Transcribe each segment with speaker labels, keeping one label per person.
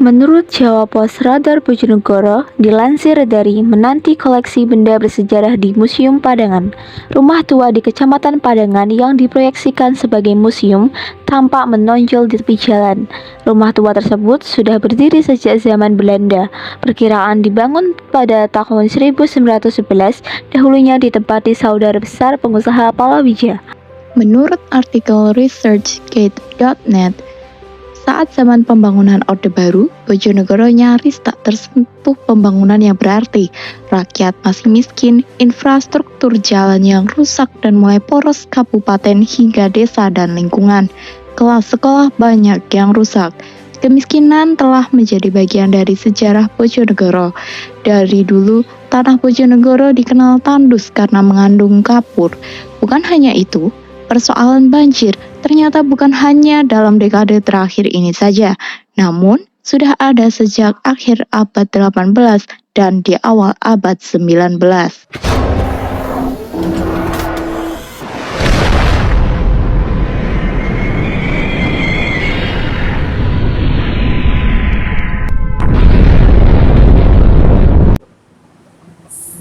Speaker 1: Menurut Jawa Pos Radar Bojonegoro, dilansir dari menanti koleksi benda bersejarah di Museum Padangan, rumah tua di Kecamatan Padangan yang diproyeksikan sebagai museum tampak menonjol di tepi jalan. Rumah tua tersebut sudah berdiri sejak zaman Belanda, perkiraan dibangun pada tahun 1911, dahulunya ditempati saudara besar pengusaha Palawija.
Speaker 2: Menurut artikel researchgate.net, saat zaman pembangunan Orde Baru, Bojonegoro nyaris tak tersentuh pembangunan yang berarti. Rakyat masih miskin, infrastruktur jalan yang rusak dan mulai poros kabupaten hingga desa dan lingkungan. Kelas sekolah banyak yang rusak. Kemiskinan telah menjadi bagian dari sejarah Bojonegoro. Dari dulu, tanah Bojonegoro dikenal tandus karena mengandung kapur. Bukan hanya itu, persoalan banjir ternyata bukan hanya dalam dekade terakhir ini saja, namun sudah ada sejak akhir abad 18 dan di awal abad 19.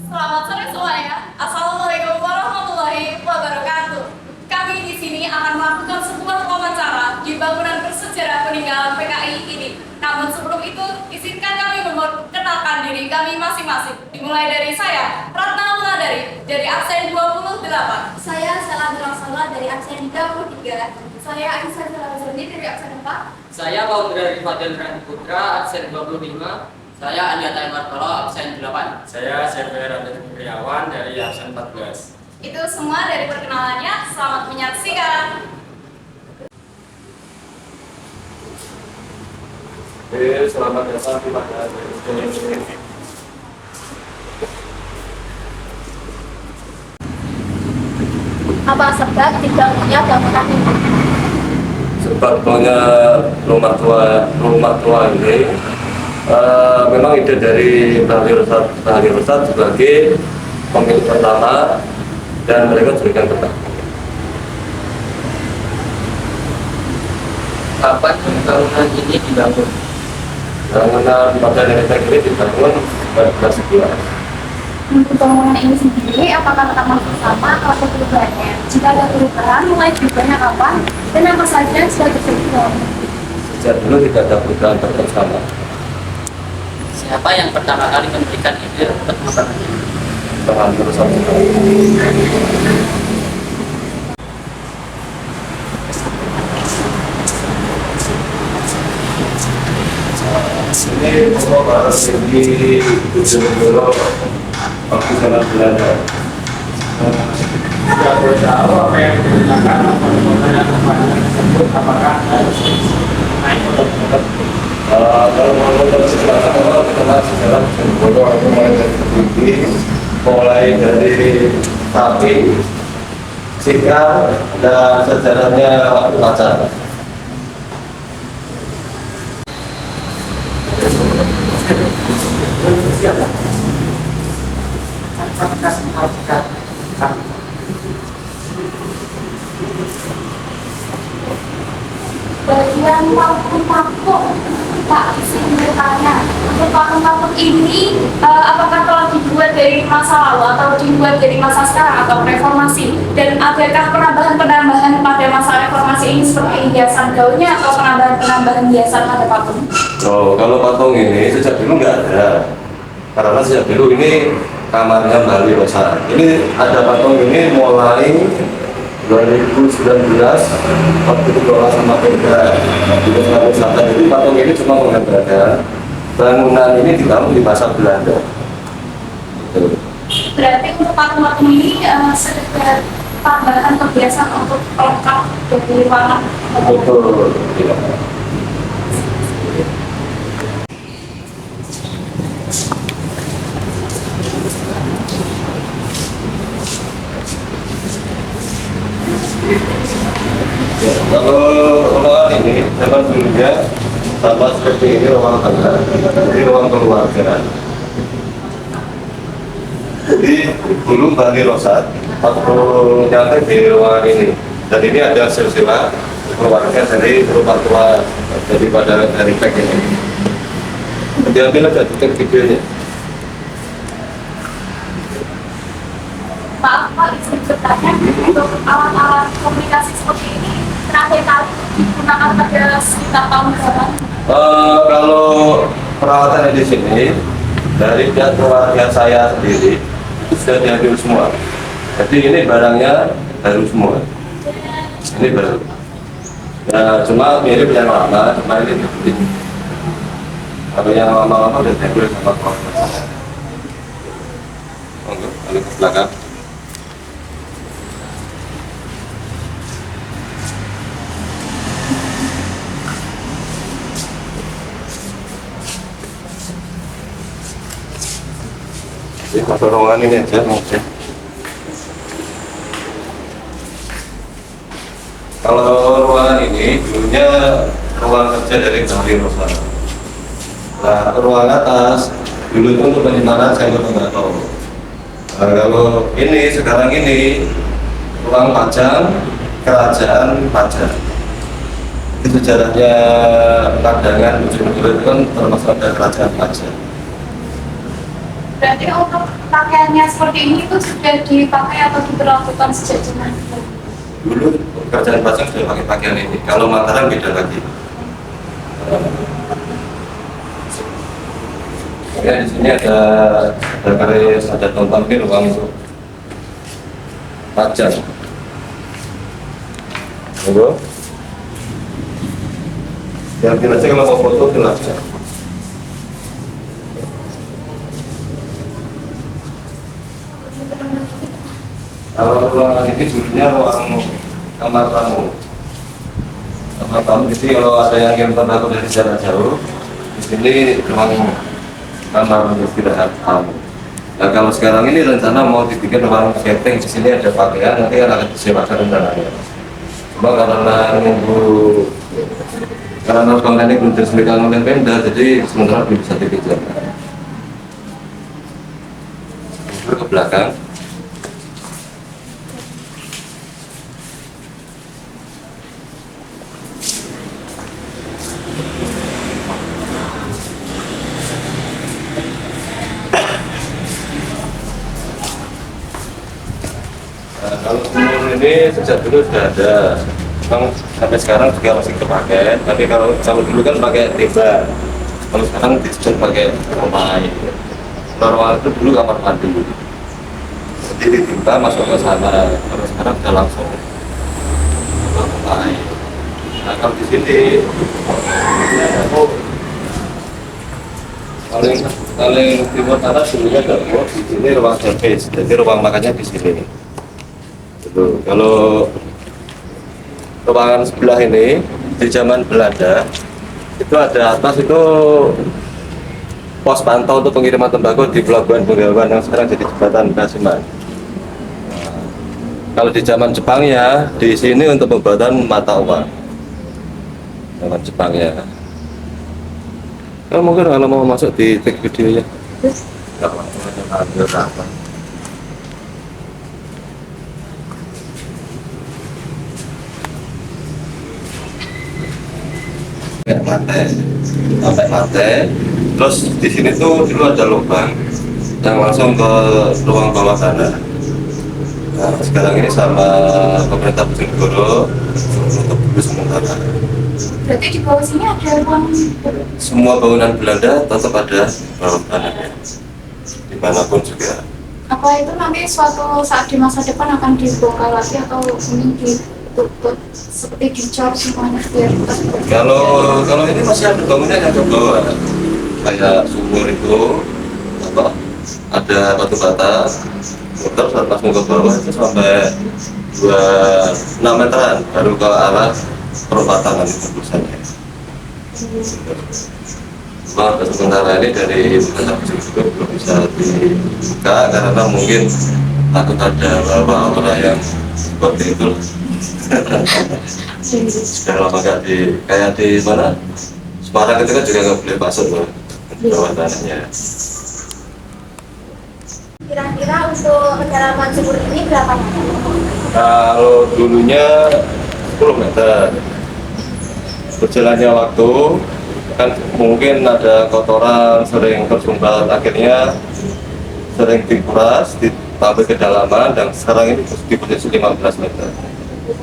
Speaker 3: Selamat sore semuanya. Assalamualaikum warahmatullahi wabarakatuh. Kami di sini akan melakukan sebuah wawancara di bangunan bersejarah peninggalan PKI ini. Namun sebelum itu, izinkan kami memperkenalkan diri kami masing-masing. Dimulai dari saya, Ratna Wulandari, dari absen 28.
Speaker 4: Saya Salah Drasala dari absen 33.
Speaker 3: Saya Aisyah Salazani dari absen 4.
Speaker 5: Saya Paundra Rifadil Rani Putra, absen 25. Saya Andiata Martolo, absen 8.
Speaker 6: Saya Sefer Riawan dari absen 14.
Speaker 3: Itu semua dari perkenalannya. Selamat menyaksikan.
Speaker 6: Oke, selamat datang di Padangan.
Speaker 4: Apa sebab dibangunnya bangunan ini?
Speaker 6: Sebabnya rumah tua ini memang ide dari Bahli Rosat sebagai pemilik pertama dan mereka jadikan tetap.
Speaker 5: Kapan bangunan ini dibangun?
Speaker 6: Bangunan pada nenek ini dibangun 1411.
Speaker 4: Untuk bangunan ini sendiri, apakah tetap masih sama atau ada perubahannya? Jika ada perubahan, mulai berubahnya kapan? Dan apa saja yang sudah terjadi?
Speaker 6: Sejak dulu tidak ada perubahan tetap sama.
Speaker 5: Siapa yang pertama kali memberikan ide untuk membangunnya?
Speaker 6: Bahli Rosat. Ini rumah barat di Bojonegoro waktu zaman Belanda.
Speaker 7: Tidak boleh tahu apa yang digunakan pembangunan tersebut, apakah harus naik atau tidak.
Speaker 6: Kalau mau bersejarah, kalau kita sejarah Bojonegoro itu mulai dari tinggi, mulai dari sapi, sikar, dan sejarahnya waktu pacaran.
Speaker 4: Bagian patung-patung, Pak, sini bertanya, untuk patung-patung ini apakah telah dibuat dari masa lalu atau dibuat dari masa sekarang atau reformasi? Dan adakah penambahan-penambahan pada masa reformasi ini seperti hiasan gaunnya atau penambahan-penambahan hiasan pada patung?
Speaker 6: Oh, kalau patung ini sejak dulu nggak ada, karena sejak dulu ini kamarnya Bahli Rosat. Ini ada patung ini mulai 2019 waktu dikelola sama Pemda di Desa Wisata. Jadi patung ini cuma menggambarkan bangunan ini dibangun di masa Belanda.
Speaker 4: Berarti untuk patung-patung ini sekedar tambahan kebiasaan untuk pelengkap dari ruangan.
Speaker 6: Betul. Ya. Ya, kalau ruangan ini zaman dulunya sama seperti ini ruang tengah, jadi ruang keluarga. Jadi dulu Bahli Rosat waktu nyampe di ruangan ini, dan ini ada silsilah keluarga dari rumah tua daripada dari PEK ini. Diambil aja titik videonya.
Speaker 4: Maaf Pak, izin bertanya, untuk alat-alat komunikasi seperti ini terakhir kali digunakan pada sekitar tahun berapa?
Speaker 6: Kalau peralatannya di sini dari pihak keluarga saya sendiri itu sudah diambil semua. Jadi ini barangnya baru semua. Ini baru. Ya, cuma mirip yang lama, cuma ini dibeli. Kalau yang lama-lama udah diambil sama keluarga saya. Monggo, balik ke belakang. Jadi masuk ruangan ini aja mungkin. Kalau ruangan ini dulunya ruang kerja dari Gali Rosana. Nah, ruang atas dulu itu untuk penyimpanan sampel tembakau. Nah, kalau ini sekarang ini ruang pajang kerajaan pajak. Itu sejarahnya Padangan Bojonegoro itu kan termasuk ada kerajaan pajak.
Speaker 4: Berarti untuk pakaiannya seperti ini itu sudah dipakai atau diberlakukan sejak zaman dulu?
Speaker 6: Dulu kerajaan pajak sudah pakai pakaian ini. Kalau Mataram beda lagi. Ya, di sini ada garis, ada tonton di ruang pajak. Monggo. Yang aja kalau mau foto silahkan. Kalau ruangan ini dulunya ruang kamar tamu. Kamar tamu, jadi kalau ada yang ingin tembakau dari jarak jauh, di sini ruang kamar istirahat tamu. Nah, kalau sekarang ini rencana mau dibikin ruang setting, di sini ada pakaian, nanti kan akan disewakan rencananya. Cuma karena konten ini belum diresmikan oleh Pemda, jadi sementara belum bisa dipikirkan. Ke belakang. Kalau sumur ini sejak dulu sudah ada, memang sampai sekarang juga masih terpakai. Tapi kalau dulu kan pakai timba, kalau sekarang disusun pakai pompa air. Ruangan itu dulu kamar mandi, jadi ditimba masuk ke sana. Kalau sekarang sudah langsung pompa air. Nah, kalau di sini paling timur sana dulunya dapur, di sini ruang service, jadi ruang makannya di sini. Kalau ruangan sebelah ini di zaman Belanda itu ada atas itu pos pantau untuk pengiriman tembakau di Pelabuhan Bengawan yang sekarang jadi jembatan Kasiman. Kalau di zaman Jepangnya di sini untuk pembuatan mata uang. Zaman Jepangnya. Mungkin kalau mau masuk di tag videonya. Nggak apa-apa. Sampai mate, terus di sini tuh dulu ada lubang yang langsung ke ruang bawah tanah. Nah, sekarang ini sama pemerintah Bojonegoro untuk dulu sementara.
Speaker 4: Berarti di bawah sini ada ruang?
Speaker 6: Semua bangunan Belanda tetap ada bawah tanahnya, dimanapun juga.
Speaker 4: Apa itu nanti suatu saat di masa depan akan dibongkar lagi atau ini ditutup seperti dicor semuanya biar
Speaker 6: Kalau ini masih ada bangunan yang ke bawah, kayak sumur itu apa? Ada batu bata, muter saat langsung ke bawah itu sampai 6 meteran baru ke arah perempatan itu tulisannya. Cuma sementara ini dari pemerintah juga belum bisa dibuka karena mungkin takut ada beberapa orang yang seperti itu. Sudah lama nggak kayak di mana Semarang itu kan juga nggak boleh masuk loh bawah tanahnya.
Speaker 4: kira-kira untuk kedalaman sumur ini berapa?
Speaker 6: Kalau dulunya 10 meter, berjalannya waktu kan mungkin ada kotoran sering tersumbat, akhirnya sering dikuras, ditambah kedalaman, dan sekarang ini di posisi 15 meter.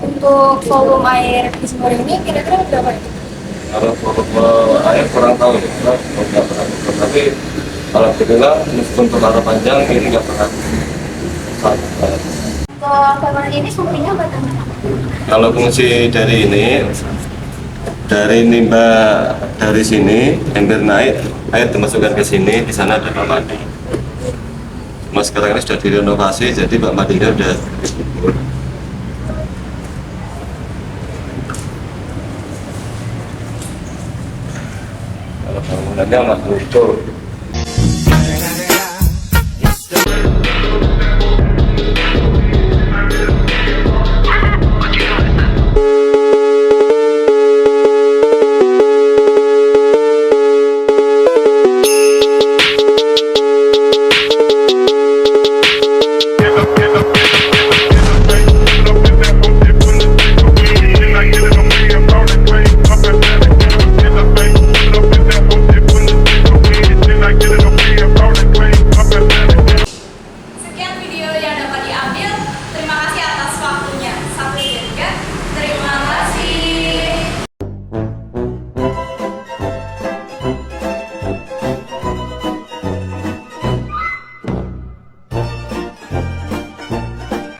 Speaker 4: Untuk volume air di Sumur ini kira-kira berapa itu?
Speaker 6: Kalau volume air kurang tahu ya, kita nggak pernah ukur. Tapi alhamdulillah meskipun berlalu panjang ini nggak pernah sampai.
Speaker 4: Untuk bangunan ini sumbernya bagaimana?
Speaker 6: Kalau fungsi dari ini, dari limbah dari sini, ember naik, air dimasukkan ke sini, di sana ada Pak Mandi. Mas sekarang ini sudah direnovasi, jadi Pak Mandinya sudah dikubur. Kalau bangunannya masih utuh,